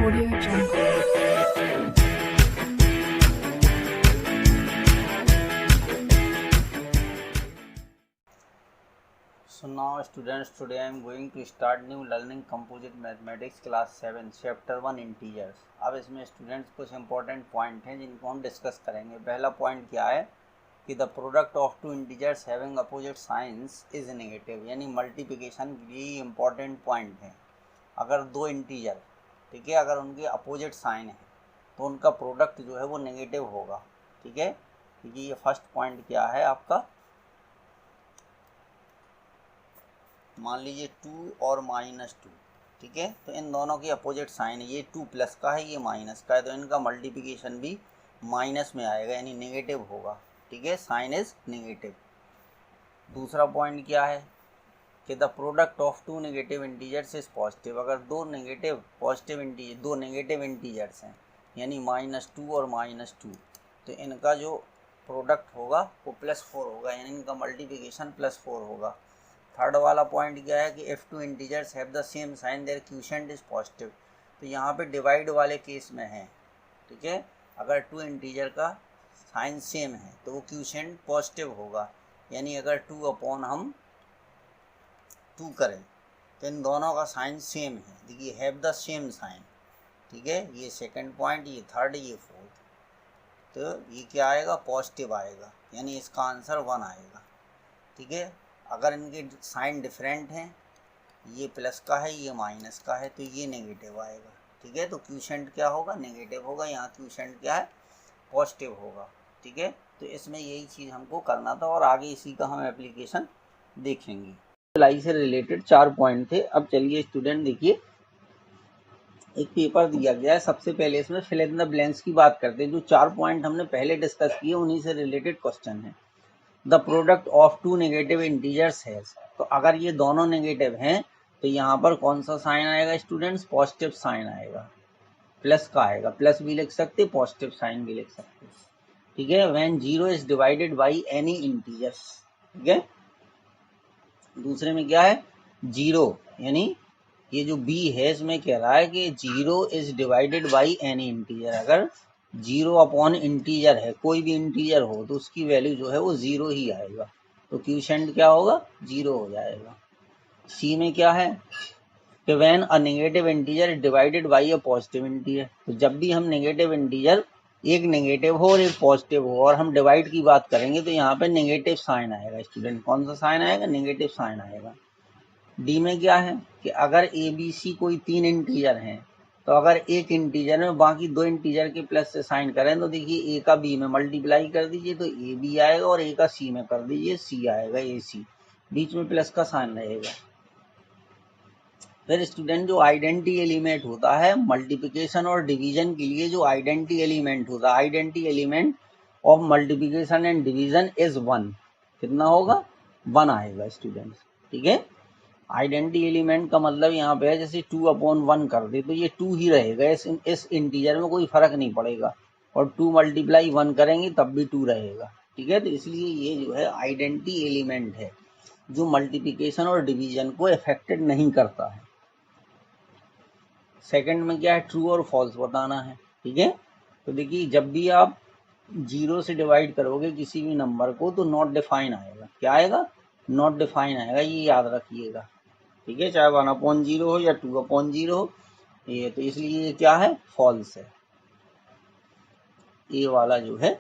Audio Jungle. So now students, today I am going to start new learning composite mathematics class 7 chapter 1 integers. अब इसमें students कुछ important point हैं जिनको हम discuss करेंगे। पहला पॉइंट क्या है कि the product of two integers having opposite signs is negative, यानी मल्टीप्लिकेशन ये इंपॉर्टेंट पॉइंट है। अगर दो इंटीजर, ठीक है, अगर उनके अपोजिट साइन है तो उनका प्रोडक्ट जो है वो नेगेटिव होगा, ठीक है। ये फर्स्ट पॉइंट क्या है आपका, मान लीजिए 2 और -2, ठीक है, तो इन दोनों की अपोजिट साइन है, ये 2 प्लस का है, ये माइनस का है, तो इनका मल्टीप्लिकेशन भी माइनस में आएगा, यानी नेगेटिव होगा, ठीक है, साइन इज नेगेटिव। दूसरा पॉइंट क्या है कि the product of two negative integers is positive. अगर दो नेगेटिव पॉजिटिव इंटीजर, दो नेगेटिव इंटीजर्स हैं, यानी -2 और -2, तो इनका जो प्रोडक्ट होगा वो +4 होगा, यानी इनका मल्टीप्लिकेशन +4 होगा। थर्ड वाला पॉइंट क्या है कि if two integers have the same sign their quotient is positive. तो यहाँ पे डिवाइड वाले केस में है, ठीक है, अगर टू इंटीजर का साइन सेम है तो वो क्वोशिएंट पॉजिटिव होगा, यानी अगर 2 अपॉन हम 2 करें तो इन दोनों का साइन सेम है, देखिए हैव द सेम साइन, ठीक है, ये सेकंड पॉइंट, ये थर्ड, ये फोर्थ, तो ये क्या आएगा, पॉजिटिव आएगा, यानी इसका आंसर 1 आएगा, ठीक है। अगर इनके साइन डिफरेंट हैं, ये प्लस का है, ये माइनस का है, तो ये नेगेटिव आएगा, ठीक है, तो क्वोशिएंट क्या होगा, नेगेटिव होगा, यहाँ क्वोशिएंट क्या है, पॉजिटिव होगा, ठीक है। तो इसमें यही चीज़ हमको करना था और आगे इसी का हम एप्लीकेशन देखेंगे। अप्लाई से रिलेटेड 4 पॉइंट थे। अब चलिए स्टूडेंट देखिए, एक पेपर दिया गया है, सबसे पहले इसमें फिल इन द ब्लैंक्स की बात करते हैं। जो 4 पॉइंट हमने पहले डिस्कस किए उन्हीं से रिलेटेड क्वेश्चन है। The product of two negative integers है, तो अगर ये दोनों नेगेटिव हैं तो यहाँ पर कौन सा साइन आएगा स्टूडेंट्स, पॉजिटिव साइन आएगा, प्लस का आएगा, प्लस भी लिख सकते, पॉजिटिव साइन भी लिख सकते, ठीक है। When 0 is divided by any integers, ठीक है। दूसरे में क्या है, 0, यानी ये जो बी है इसमें कह रहा है कि 0 is divided by any integer. अगर 0 अपॉन इंटीजर है, कोई भी इंटीजर हो तो उसकी वैल्यू जो है वो 0 ही आएगा, तो क्वोशिएंट क्या होगा, 0 हो जाएगा। सी में क्या है कि when a negative integer is divided by a positive integer, तो जब भी हम नेगेटिव इंटीजर, एक नेगेटिव हो और एक पॉजिटिव हो और हम डिवाइड की बात करेंगे तो यहाँ पे नेगेटिव साइन आएगा स्टूडेंट, कौन सा साइन आएगा, नेगेटिव साइन आएगा। डी में क्या है कि अगर ए बी सी कोई 3 इंटीजर हैं, तो अगर एक इंटीजर में बाकी 2 इंटीजर के प्लस से साइन करें तो देखिए ए का बी में मल्टीप्लाई कर दीजिए तो ए बी आएगा और ए का सी में कर दीजिए सी आएगा, ए सी, बीच में प्लस का साइन रहेगा। फिर स्टूडेंट जो आइडेंटिटी एलिमेंट होता है मल्टीप्लिकेशन और डिवीजन के लिए, जो आइडेंटिटी एलिमेंट होता है, identity element of multiplication and division is 1, कितना होगा, 1 आएगा स्टूडेंट्स, ठीक है। आइडेंटिटी एलिमेंट का मतलब यहाँ पे है जैसे 2 अपॉन 1 कर दे तो ये 2 ही रहेगा, इस इंटीजर में कोई फर्क नहीं पड़ेगा, और 2 मल्टीप्लाई 1 करेंगे तब भी 2 रहेगा, ठीक है। तो इसलिए ये जो है आइडेंटिटी एलिमेंट है जो मल्टीप्लिकेशन और डिवीजन को अफेक्टेड नहीं करता है। सेकंड में क्या है, ट्रू और फॉल्स बताना है, ठीक है। तो देखिए जब भी आप 0 से डिवाइड करोगे किसी भी नंबर को तो नॉट डिफाइन आएगा, क्या आएगा, नॉट डिफाइन आएगा, ये याद रखिएगा, ठीक है, चाहे 1/0 हो या 2/0 हो, ये तो इसलिए ये क्या है, फॉल्स है, ए वाला जो है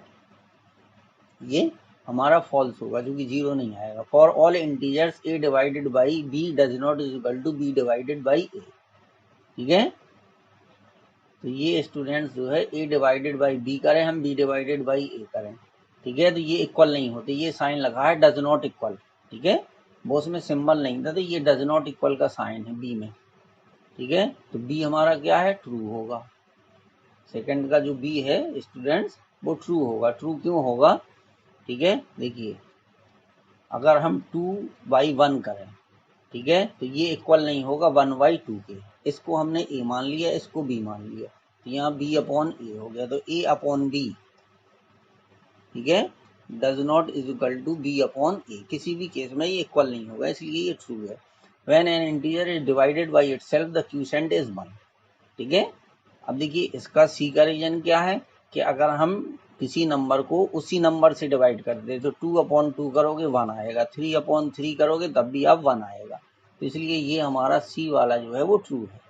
ये हमारा फॉल्स होगा जो कि 0 नहीं आएगा। For all integers a divided by b does not is equal to b divided by a, ठीक है। तो ये स्टूडेंट्स जो है ए डिवाइडेड बाई बी करें हम, बी डिवाइडेड बाई ए करें, ठीक है, तो ये इक्वल नहीं होते, ये साइन लगा है डज नॉट इक्वल, ठीक है, वो उसमें सिंबल नहीं था तो ये डज नॉट इक्वल का साइन है बी में, ठीक है। तो बी हमारा क्या है, ट्रू होगा। सेकंड का जो बी है स्टूडेंट्स वो ट्रू होगा। ट्रू क्यों होगा, ठीक है, देखिए अगर हम 2/1 करें, ठीक है, तो ये इक्वल नहीं होगा 1/2 के, इसको हमने ए मान लिया, इसको बी मान लिया, तो यहाँ बी अपॉन ए हो गया, तो ए अपॉन बी, ठीक है, does not is equal to b upon a, किसी भी केस में ये इक्वल नहीं होगा, इसलिए ये ट्रू है। When an integer is divided by itself the quotient is 1, ठीक है। अब देखिए इसका सी का रीजन क्या है कि अगर हम किसी नंबर को उसी नंबर से डिवाइड कर दे तो 2/2 करोगे 1 आएगा, 3/3 करोगे तब भी अब 1 आएगा। तो इसलिए ये हमारा सी वाला जो है वो ट्रू है।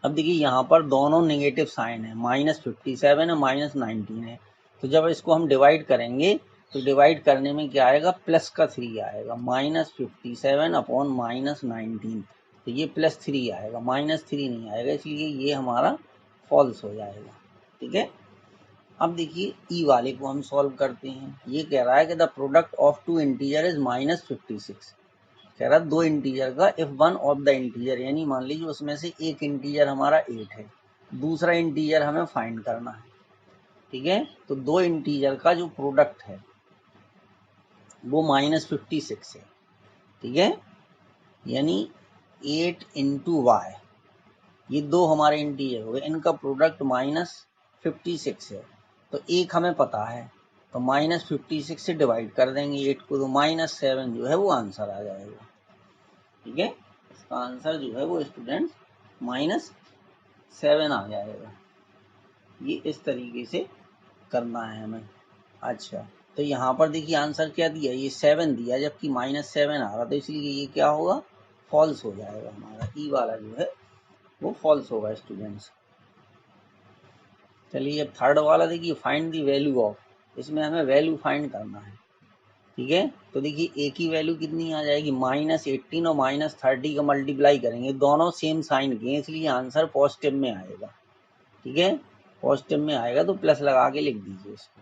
अब देखिए यहाँ पर दोनों नेगेटिव साइन है, -57 है -19 है। तो जब इसको हम डिवाइड करेंगे तो डिवाइड करने में क्या आएगा, प्लस का 3 आएगा, -57/-19। तो ये +3 आएगा, -3 नहीं आएगा, इसलिए ये हमारा फॉल्स हो जाएगा। ठीक है। अब देखिए ई वाले को हम सॉल्व करते हैं। ये कह रहा है कि the product of two integer is -56। कह रहा दो इंटीजर का if one of the integer, यानी मान लीजिए उसमें से एक इंटीजर हमारा 8 है, दूसरा इंटीजर हमें फाइंड करना है। ठीक है। तो दो इंटीजर का जो प्रोडक्ट है वो -56 है। ठीक है। यानी 8 × y, ये दो हमारे इंटीजर हो गए, इनका प्रोडक्ट -56 है। तो एक हमें पता है तो -56 से डिवाइड कर देंगे 8 को, तो -7 जो है वो आंसर आ जाएगा। ठीक है। इसका आंसर जो है वो स्टूडेंट -7 आ जाएगा। ये इस तरीके से करना है हमें। अच्छा, तो यहाँ पर देखिए आंसर क्या दिया, ये 7 दिया, जबकि -7 आ रहा, तो इसलिए ये क्या होगा, फॉल्स हो जाएगा। हमारा ई वाला जो है वो फॉल्स होगा स्टूडेंट्स। चलिए अब थर्ड वाला देखिए, फाइंड दी वैल्यू ऑफ, इसमें हमें वैल्यू फाइंड करना है। ठीक है। तो देखिए एक ही वैल्यू कितनी आ जाएगी, -18 और -30 का मल्टीप्लाई करेंगे, दोनों सेम साइन के, इसलिए आंसर पॉजिटिव में आएगा। ठीक है। पॉजिटिव में आएगा तो प्लस लगा के लिख दीजिए इसको।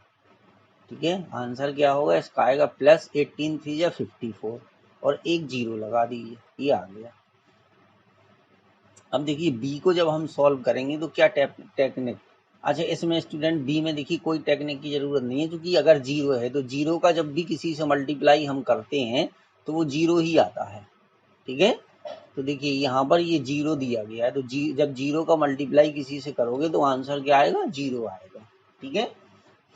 ठीक है। आंसर क्या होगा इसका, आएगा +18 3 54 और एक 0 लगा दीजिए, ये आ गया। अब देखिए बी को जब हम सॉल्व करेंगे तो क्या टेक्निक, अच्छा इसमें स्टूडेंट बी में देखिए कोई टेक्निक की जरूरत नहीं है, क्योंकि अगर 0 है तो 0 का जब भी किसी से मल्टीप्लाई हम करते हैं तो वो 0 ही आता है। ठीक है। तो देखिए यहाँ पर ये 0 दिया गया है, तो जब 0 का मल्टीप्लाई किसी से करोगे तो आंसर क्या आएगा, 0 आएगा। ठीक है।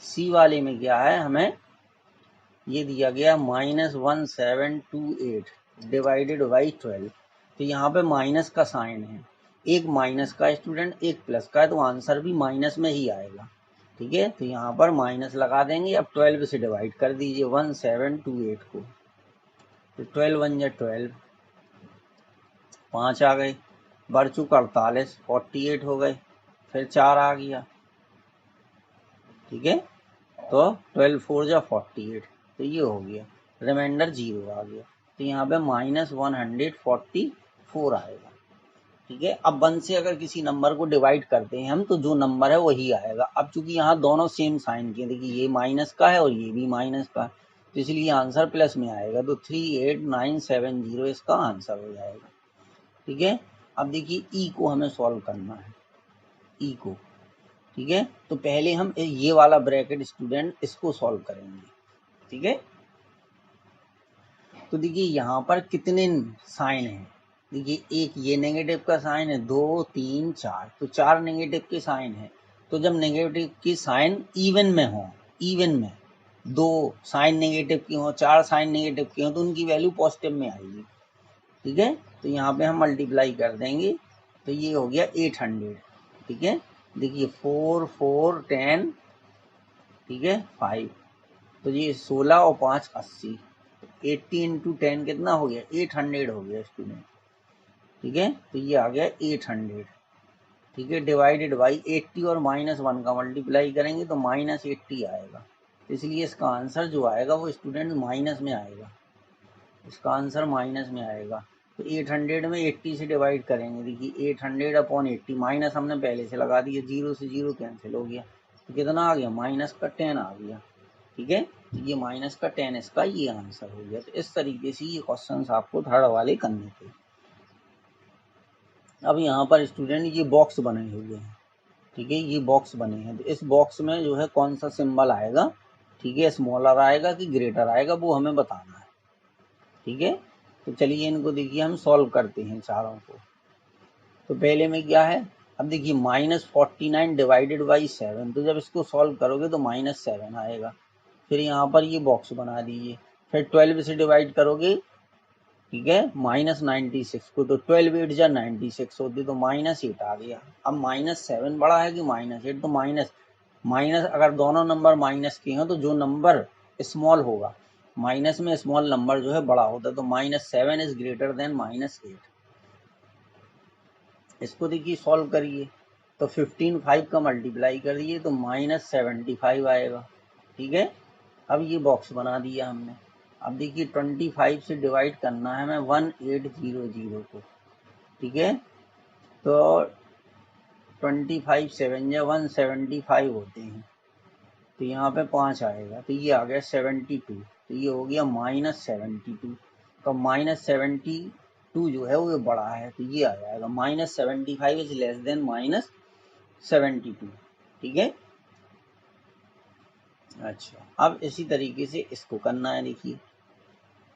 सी वाले में क्या है, हमें ये दिया गया -1728 डिवाइडेड बाई 12। तो यहाँ पे माइनस का साइन है, एक माइनस का स्टूडेंट एक प्लस का है, तो आंसर भी माइनस में ही आएगा। ठीक है। तो यहाँ पर माइनस लगा देंगे। अब 12 से डिवाइड कर दीजिए 1728 को, तो 12 1 या 12, 5 आ गए, बढ़ चुका 48, 48 हो गए, फिर 4 आ गया। ठीक है। तो 12 4 जा 48, तो ये हो गया, रिमाइंडर 0 आ गया, तो यहाँ पे -144 आएगा। ठीक है। अब 1 से अगर किसी नंबर को डिवाइड करते हैं हम तो जो नंबर है वही आएगा। अब चूंकि यहाँ दोनों सेम साइन के, देखिए ये माइनस का है और ये भी माइनस का, तो इसलिए आंसर प्लस में आएगा, तो 38970 इसका आंसर हो जाएगा। ठीक है। अब देखिए ई को हमें सॉल्व करना है, ई को। ठीक है। तो पहले हम ये वाला ब्रैकेट स्टूडेंट इसको सॉल्व करेंगे। ठीक है। तो देखिए यहाँ पर कितने साइन हैं, देखिए एक ये नेगेटिव का साइन है, 2 3 4, तो 4 नेगेटिव के साइन है। तो जब नेगेटिव की साइन इवन में हो, इवन में 2 साइन नेगेटिव की हो, 4 साइन नेगेटिव की हो, तो उनकी वैल्यू पॉजिटिव में आएगी। ठीक है। तो यहाँ पे हम मल्टीप्लाई कर देंगे, तो ये हो गया 800। ठीक है। देखिए 4 4 10, ठीक है 5, तो ये 16 और 5 80, 80 × 10 कितना हो गया, 800 हो गया स्टूडेंट। ठीक है। तो ये आ गया 800। ठीक है। डिवाइडेड बाई 80 और -1 का मल्टीप्लाई करेंगे तो -80 आएगा, इसलिए इसका आंसर जो आएगा वो स्टूडेंट माइनस में आएगा, इसका आंसर माइनस में आएगा। तो 800 में 80 से डिवाइड करेंगे, देखिए 800/80, माइनस हमने पहले से लगा दिया, 0 से 0 कैंसिल हो गया, तो कितना आ गया, -10 आ गया। ठीक है। तो ये -10 इसका ये आंसर हो गया। तो इस तरीके से ये क्वेश्चन आपको थर्ड वाले करने थे। अब यहाँ पर स्टूडेंट ये बॉक्स बने हुए हैं। ठीक है। ये बॉक्स बने हैं, तो इस बॉक्स में जो है कौन सा सिंबल आएगा, ठीक है, स्मॉलर आएगा कि ग्रेटर आएगा, वो हमें बताना है। ठीक है। तो चलिए इनको देखिए हम सॉल्व करते हैं चारों को। तो पहले में क्या है, अब देखिए -49 डिवाइडेड बाई 7, तो जब इसको सॉल्व करोगे तो -7 आएगा। फिर यहाँ पर ये बॉक्स बना दीजिए, फिर 12 से डिवाइड करोगे ठीक है, -96 को, तो 12 8 जा 96 होती तो -8 आ गया। अब -7 बड़ा है कि -8, तो माइनस अगर दोनों नंबर माइनस के हैं तो जो नंबर स्मॉल होगा, माइनस में स्मॉल नंबर जो है बड़ा होता है, तो -7 इज ग्रेटर देन -8। इसको देखिए सॉल्व करिए, तो 15 5 का मल्टीप्लाई करिए तो -75 आएगा। ठीक है, अब ये बॉक्स बना दिया हमने। अब देखिए 25 से डिवाइड करना है हमें 1800 को। ठीक है, तो 25 7 या 175 होते हैं, तो यहाँ पे 5 आएगा, तो ये आ गया 72, तो ये हो गया -72। तो -72 जो है वो बड़ा है, तो ये आ जाएगा -75 इज लेस देन -72। ठीक है, अच्छा अब इसी तरीके से इसको करना है। देखिए,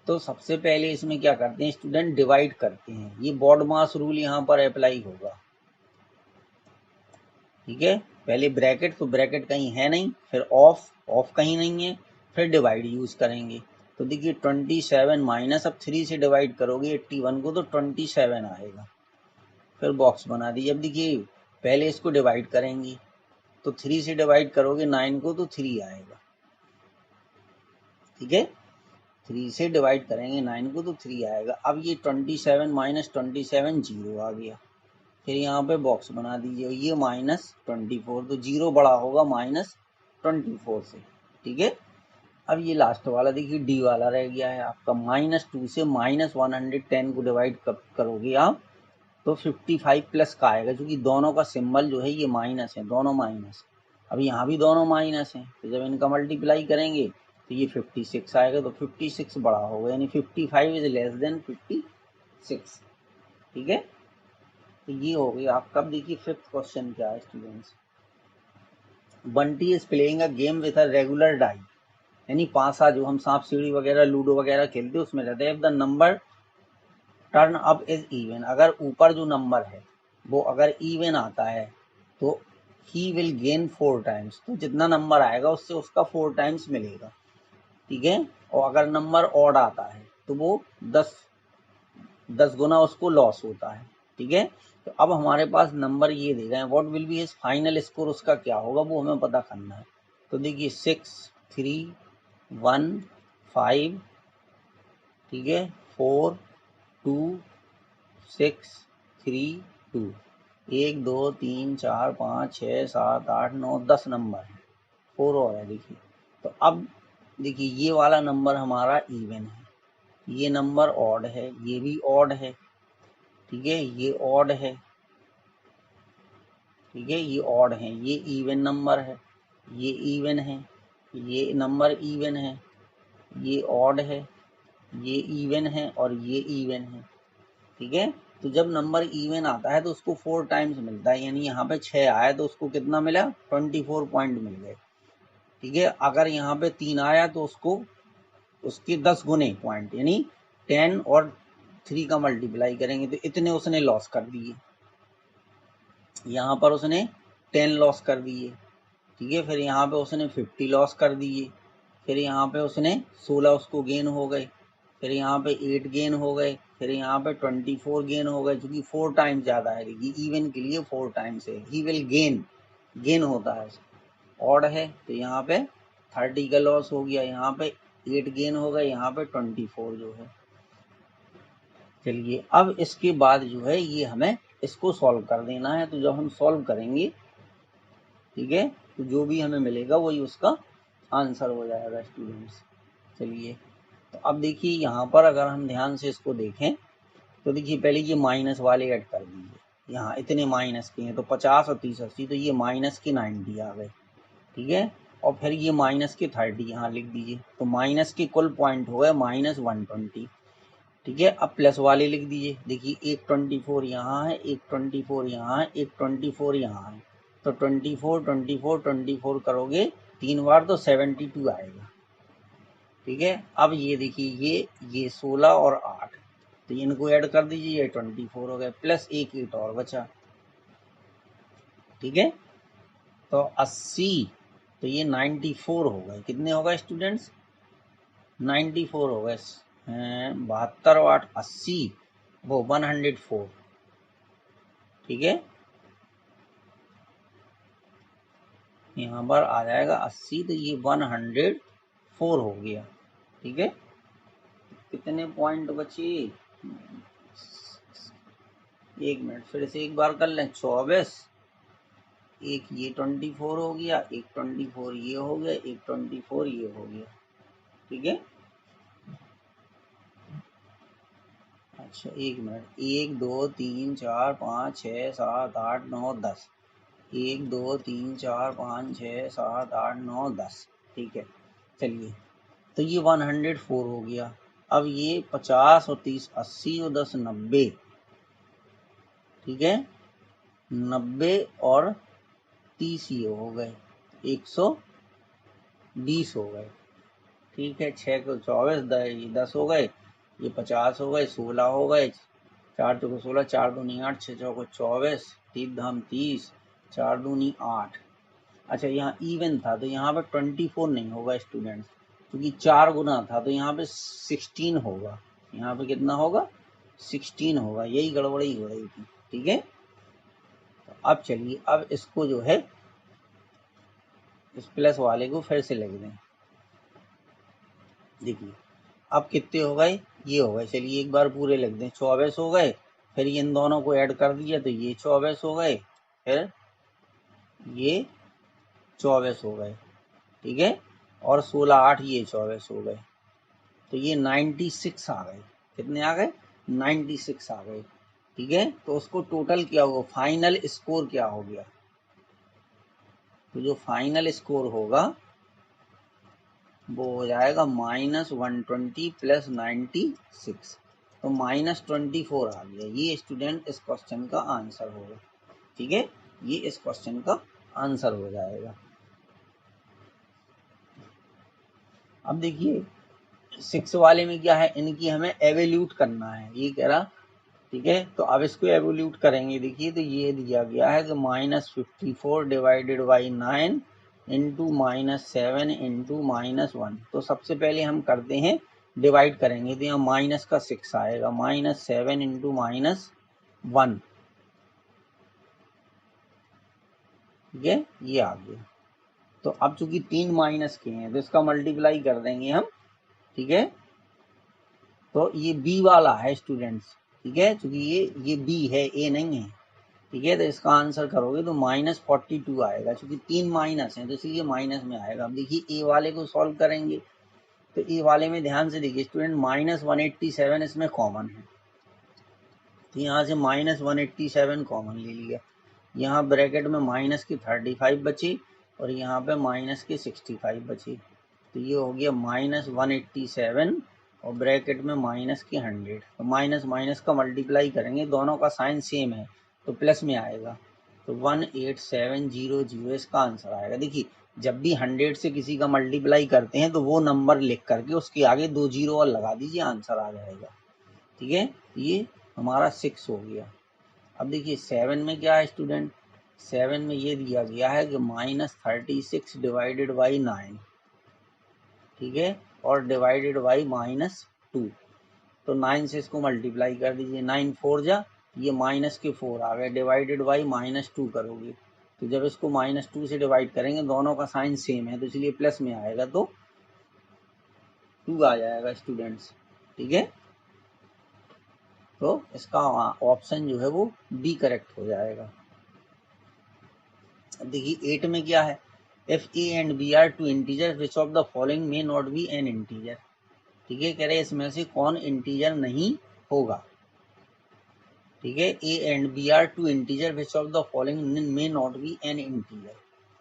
तो सबसे पहले इसमें क्या करते हैं स्टूडेंट, डिवाइड करते हैं। ये बॉड मास रूल यहाँ पर अप्लाई होगा। ठीक है, पहले ब्रैकेट, तो ब्रैकेट कहीं है नहीं, फिर ऑफ कहीं नहीं है, फिर डिवाइड यूज करेंगे। तो देखिए 27 माइनस, अब 3 से डिवाइड करोगे 81 को तो 27 आएगा। फिर बॉक्स बना दी। अब देखिए पहले इसको डिवाइड करेंगे, तो 3 से डिवाइड करोगे 9 को तो 3 आएगा। ठीक है, 3 से डिवाइड करेंगे 9 को तो 3 आएगा। अब ये 27 माइनस 27 जीरो आ गया। फिर यहाँ पे बॉक्स बना दीजिए, ये -24, तो जीरो बड़ा होगा -24 से। ठीक है, अब ये लास्ट वाला देखिए डी वाला रह गया है आपका। -2 से -110 को डिवाइड करोगे आप तो 55 प्लस का आएगा, क्योंकि दोनों का सिंबल जो है ये माइनस है, दोनों माइनस। अब यहाँ भी दोनों माइनस हैं, तो जब इनका मल्टीप्लाई करेंगे तो ये 56 आएगा, तो 56 बड़ा होगा, यानी 55 इज लेस देन 56। ठीक है, तो ये हो गया आपका। अब देखिए फिफ्थ क्वेश्चन क्या है students. Bunty is playing a game with a regular die, यानी पासा जो हम सांप सीढ़ी वगैरह लूडो वगैरह खेलते हैं उसमें रहते हैं। If the number turn up is even, अगर ऊपर जो नंबर है वो अगर इवन आता है तो ही विल गेन 4 टाइम्स, तो जितना नंबर आएगा उससे उसका 4 टाइम्स मिलेगा। ठीक है, और अगर नंबर ऑड आता है तो वो 10 गुना उसको लॉस होता है। ठीक है, तो अब हमारे पास नंबर ये दे रहे हैं, what will be his final score, उसका क्या होगा वो हमें पता करना है। तो देखिए 6 3 1 5, ठीक है, 4 2 6 3 2, 1 2 3 4 5 6 7 8 9 10 नंबर है, 4 और है। देखिए, तो अब देखिए ये वाला नंबर हमारा इवन है, ये नंबर ऑड है, ये भी ऑड है। ठीक है, ये ऑड है। ठीक है, ये ऑड है, ये इवन नंबर है, ये इवन है, ये नंबर इवन है, ये ऑड है, ये इवन है और ये इवन है। ठीक है, तो जब नंबर इवन आता है तो उसको 4 टाइम्स मिलता है, यानी यहाँ पे 6 आया तो उसको कितना मिला, 24 पॉइंट मिल गए। ठीक है, अगर यहाँ पे 3 आया तो उसको उसके 10 गुने पॉइंट, यानी 10 और 3 का मल्टीप्लाई करेंगे तो इतने उसने लॉस कर दिए। यहाँ पर उसने 10 लॉस कर दिए। ठीक है, फिर यहाँ पे उसने 50 लॉस कर दिए। फिर यहाँ पे उसने 16 उसको गेन हो गए। फिर यहाँ पे 8 गेन हो गए। फिर यहाँ पे 24 गेन हो गए, क्योंकि 4 टाइम्स ज़्यादा है। देखिए इवन के लिए 4 टाइम्स है, ही विल गेन होता है। ऑड है तो यहाँ पे 30 का लॉस हो गया, यहाँ पे 8 गेन हो गए, यहाँ पे 24 जो है। चलिए, अब इसके बाद जो है ये हमें इसको सॉल्व कर देना है। तो जब हम सॉल्व करेंगे, ठीक है, तो जो भी हमें मिलेगा वही उसका आंसर हो जाएगा स्टूडेंट्स। चलिए, तो अब देखिए यहाँ पर अगर हम ध्यान से इसको देखें तो देखिए पहले ये माइनस वाले ऐड कर दीजिए। यहाँ इतने माइनस के हैं तो 50 और 30 80, तो ये माइनस के 90 आ गए। ठीक है, और फिर ये माइनस के 30 यहाँ लिख दीजिए, तो माइनस के कुल पॉइंट हो गए -120। ठीक है, अब प्लस वाले लिख दीजिए। देखिए एक 24 यहाँ है, एक 24 यहाँ है, एक 24 यहाँ है, तो 24 24 24 करोगे 3 बार तो 72 आएगा। ठीक है, अब ये देखिए ये 16 और 8, तो इनको ऐड कर दीजिए, ये 24 हो गए, प्लस एक 8 और बचा। ठीक है, तो 80, तो ये 94 हो गए। कितने हो गए स्टूडेंट्स, 94 हो गए। 72 और 80 वो 104, ठीक है। यहाँ पर आ जाएगा 80 तो ये 104 हो गया, ठीक है। कितने पॉइंट बचे, एक मिनट फिर से एक बार कर लें। 24, एक ये 24 हो गया, एक 24 ये हो गया, एक 24 ये हो गया, ठीक है। अच्छा एक मिनट, 1 2 3 4 5 6 7 8 9 10, 1 2 3 4 5 6 7 8 9 10, ठीक है। चलिए तो ये 104 हो गया। अब ये 50 और 30 80 और 10 90, ठीक है। 90 और 30 ये हो गए 120 हो गए, ठीक है। 6 को 24, 10 हो गए, ये 50 हो गए, 16 हो गए, 4 चौको 16, 4 दूनी 8, 6 चौको 24, 3 धाम 30, 4 दूनी 8। अच्छा यहाँ इवन था तो यहाँ पे 24 नहीं होगा स्टूडेंट्स, क्योंकि 4 गुना था तो यहाँ पे 16 होगा। यहाँ पे कितना होगा, 16 होगा, यही गड़बड़ी हो रही थी, ठीक है। तो अब चलिए अब इसको जो है इस प्लस वाले को फिर से लिख दें। देखिए अब कितने हो गए, ये हो गए। चलिए एक बार पूरे लिख दें, 24 हो गए, फिर इन दोनों को ऐड कर दिया तो ये 24 हो गए, फिर ये 24 हो गए, ठीक है। और 16 8 ये 24 हो गए, तो ये 96 आ गए। कितने आ गए, 96 आ गए, ठीक है। तो उसको टोटल क्या होगा, फाइनल स्कोर क्या हो गया, तो जो फाइनल स्कोर होगा वो हो जाएगा -120 प्लस 96, तो -24 आ गया। ये स्टूडेंट इस क्वेश्चन का आंसर होगा, ठीक है। ये इस क्वेश्चन का आंसर हो जाएगा। अब देखिए 6 वाले में क्या है, इनकी हमें एवोल्यूट करना है, ये कह रहा, ठीक है। तो अब इसको एवोल्यूट करेंगे। देखिए तो ये दिया गया है कि -54 डिवाइडेड बाई 9 इंटू -7 इंटू -1। तो सबसे पहले हम करते हैं डिवाइड करेंगे, तो यहाँ माइनस का 6 आएगा, -7 इंटू -1, ठीक है, ये आ गया। तो अब चूंकि 3 माइनस के हैं तो इसका मल्टीप्लाई कर देंगे हम, ठीक है। तो ये बी वाला है स्टूडेंट्स, ठीक है, क्योंकि ये बी है, ए नहीं है, ठीक है। तो इसका आंसर करोगे तो -42 आएगा, क्योंकि 3 माइनस है तो इसलिए माइनस में आएगा। अब देखिए ए वाले को सॉल्व करेंगे, तो ए वाले में ध्यान से देखिए स्टूडेंट, -187 इसमें कॉमन है, तो यहाँ से -187 कॉमन ले लिया। यहाँ ब्रैकेट में माइनस के 35 बचे और यहाँ पे माइनस के 65 बचे, तो ये हो गया -187 और ब्रैकेट में माइनस के 100। तो माइनस माइनस का मल्टीप्लाई करेंगे, दोनों का साइन सेम है तो प्लस में आएगा, तो 18700 इसका आंसर आएगा। देखिए जब भी 100 से किसी का मल्टीप्लाई करते हैं तो वो नंबर लिख करके उसके आगे 2 जीरो और लगा दीजिए, आंसर आ जाएगा, ठीक है। ये हमारा 6 हो गया। अब देखिए 7 में क्या है स्टूडेंट, 7 में ये दिया गया है कि -36 डिवाइडेड बाई 9, ठीक है, और डिवाइडेड बाई -2। तो 9 से इसको मल्टीप्लाई कर दीजिए, 9 4 जा, ये माइनस के 4 आ गए, डिवाइडेड बाई -2 करोगे तो जब इसको -2 से डिवाइड करेंगे दोनों का साइन सेम है तो इसलिए प्लस में आएगा, तो 2 आ जाएगा स्टूडेंट्स, ठीक है। तो इसका ऑप्शन जो है वो बी करेक्ट हो जाएगा। अब देखिए 8 में क्या है, if A and B are two integer which of the following may not be an integer, ठीक है। कह रहे इसमें से कौन इंटीजर नहीं होगा, ठीक है। A and B are two integer which of the following may not be an integer.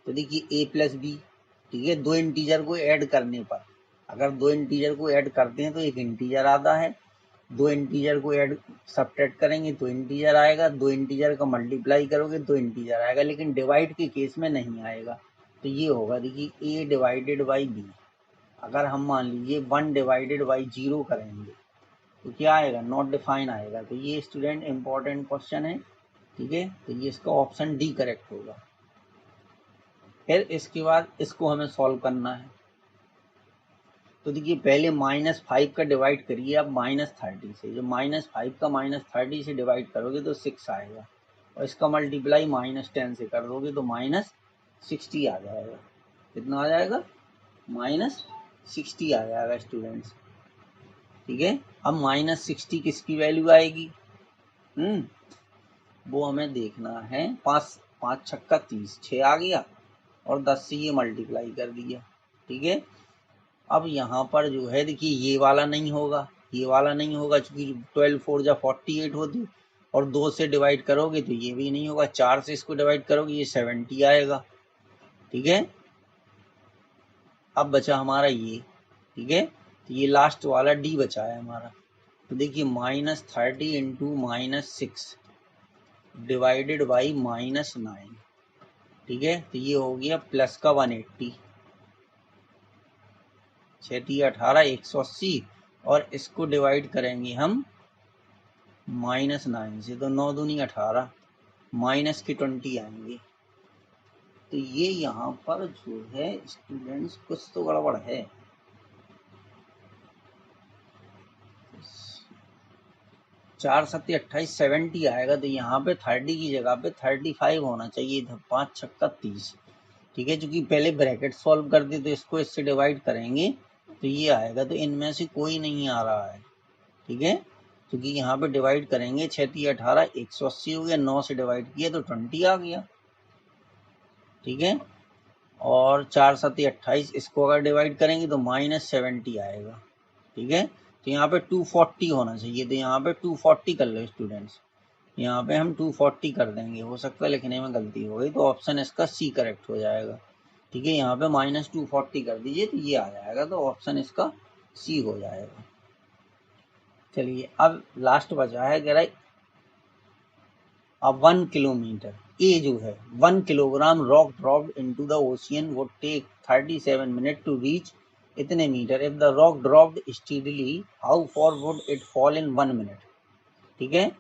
तो देखिए ए प्लस बी, ठीक है, दो इंटीजर को ऐड करने पर, अगर दो इंटीजर को ऐड करते हैं तो एक इंटीजर आता है, दो इंटीजर को ऐड सब्ट्रैक्ट करेंगे तो इंटीजर आएगा, दो इंटीजर का मल्टीप्लाई करोगे तो इंटीजर आएगा, लेकिन डिवाइड के केस में नहीं आएगा। तो ये होगा, देखिए ए डिवाइडेड बाई बी, अगर हम मान लीजिए 1 डिवाइडेड बाई 0 करेंगे तो क्या आएगा, नॉट डिफाइन आएगा। तो ये स्टूडेंट इंपॉर्टेंट क्वेश्चन है, ठीक है। तो ये इसका ऑप्शन डी करेक्ट होगा। फिर इसके बाद इसको हमें सॉल्व करना है, तो देखिए पहले -5 का डिवाइड करिए आप -30 से, जो -5 का -30 से डिवाइड करोगे तो 6 आएगा, और इसका मल्टीप्लाई -10 से कर दोगे तो -60 आ जाएगा। कितना आ जाएगा? -60 आ जाएगा स्टूडेंट्स। ठीक है, अब -60 किसकी वैल्यू आएगी? वो हमें देखना है। 5 छक्का 30, 6 आ गया, और 10 से ये मल्टीप्लाई कर दिया। ठीक है, अब यहाँ पर जो है देखिए ये वाला नहीं होगा, ये वाला नहीं होगा, क्योंकि 12 4 जा 48 होती, और 2 से डिवाइड करोगे तो ये भी नहीं होगा, 4 से इसको डिवाइड करोगे ये 70 आएगा। ठीक है, अब बचा हमारा ये। ठीक है, तो ये लास्ट वाला डी बचा है हमारा। तो देखिए -30 इंटू -6 डिवाइडेड बाई -9। ठीक है, तो ये हो गया प्लस का 180, 6 18 180, और इसको डिवाइड करेंगे हम -9 से, तो 9 दूनी 18, माइनस के 20 आएंगे। तो ये यहाँ पर जो है स्टूडेंट्स कुछ तो गड़बड़ है। 4 7 28 70 आएगा, तो यहाँ पे 30 की जगह पे 35 होना चाहिए था। 5 छक्का 30। ठीक है, क्योंकि पहले ब्रैकेट सॉल्व कर दे तो इसको इससे डिवाइड करेंगे तो ये आएगा, तो इनमें से कोई नहीं आ रहा है। ठीक है, क्योंकि यहाँ पे डिवाइड करेंगे 6 18 180 हो गया, 9 से डिवाइड किया तो 20 आ गया। ठीक है, और 4 7 28, इसको अगर डिवाइड करेंगे तो -70 आएगा। ठीक है, तो यहाँ पे 240 होना चाहिए, तो यहाँ पे 240 कर लो स्टूडेंट्स। यहाँ पे हम 240 कर देंगे, हो सकता है लिखने में गलती हो गई, तो ऑप्शन इसका सी करेक्ट हो जाएगा। ठीक है, यहाँ पे -240 कर दीजिए तो ये आ जाएगा, तो ऑप्शन इसका सी हो जाएगा। चलिए अब लास्ट बचा है, कह रहा है अब 1 किलोमीटर, ए जो है 1 kilogram rock dropped into the ocean would take 37 minute to reach इतने metre. If the rock dropped steadily how far would it fall in 1 minute. ठीक है,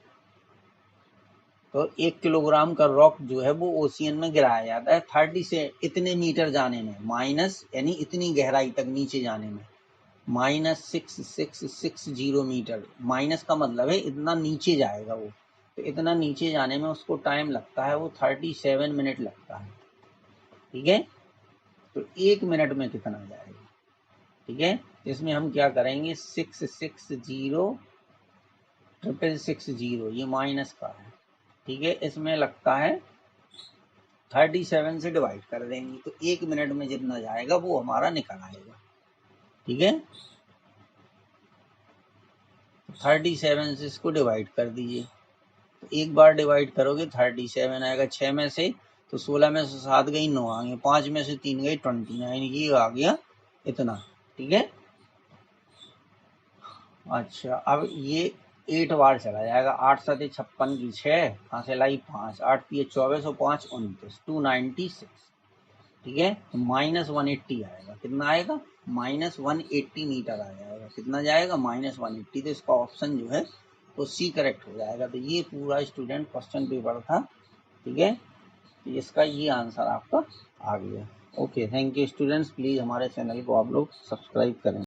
तो 1 किलोग्राम का रॉक जो है वो ओशियन में गिराया जाता है 30 से इतने मीटर जाने में, माइनस यानी इतनी गहराई तक नीचे जाने में, -6660 मीटर। माइनस का मतलब है इतना नीचे जाएगा वो, तो इतना नीचे जाने में उसको टाइम लगता है, वो 37 मिनट लगता है। ठीक है, तो 1 मिनट में कितना जाएगा? ठीक है, इसमें हम क्या करेंगे, 660660 ये माइनस का है। ठीक है, इसमें लगता है 37 से डिवाइड कर देंगे, तो 1 मिनट में जितना जाएगा वो हमारा निकल आएगा। ठीक है, 37 से इसको डिवाइड कर दीजिए, तो एक बार डिवाइड करोगे 37 आएगा, 6 में से तो 16 में से 7 गई 9 आ गई, 5 में से 3 गई 29, ये आ गया इतना। ठीक है, अच्छा अब ये 8 बार चला जाएगा, 8 7 56 की 6, यहाँ से लाई 5, 8 3 24 और 5 29, 296। ठीक है, तो -180 आएगा, कितना आएगा? -180 मीटर आ जाएगा। कितना जाएगा? -180। तो इसका ऑप्शन जो है वो सी करेक्ट हो जाएगा। तो ये पूरा स्टूडेंट क्वेश्चन पेपर था। ठीक है, तो इसका ये आंसर आपका आ गया। Okay, thank you students, please हमारे चैनल को आप लोग सब्सक्राइब करें।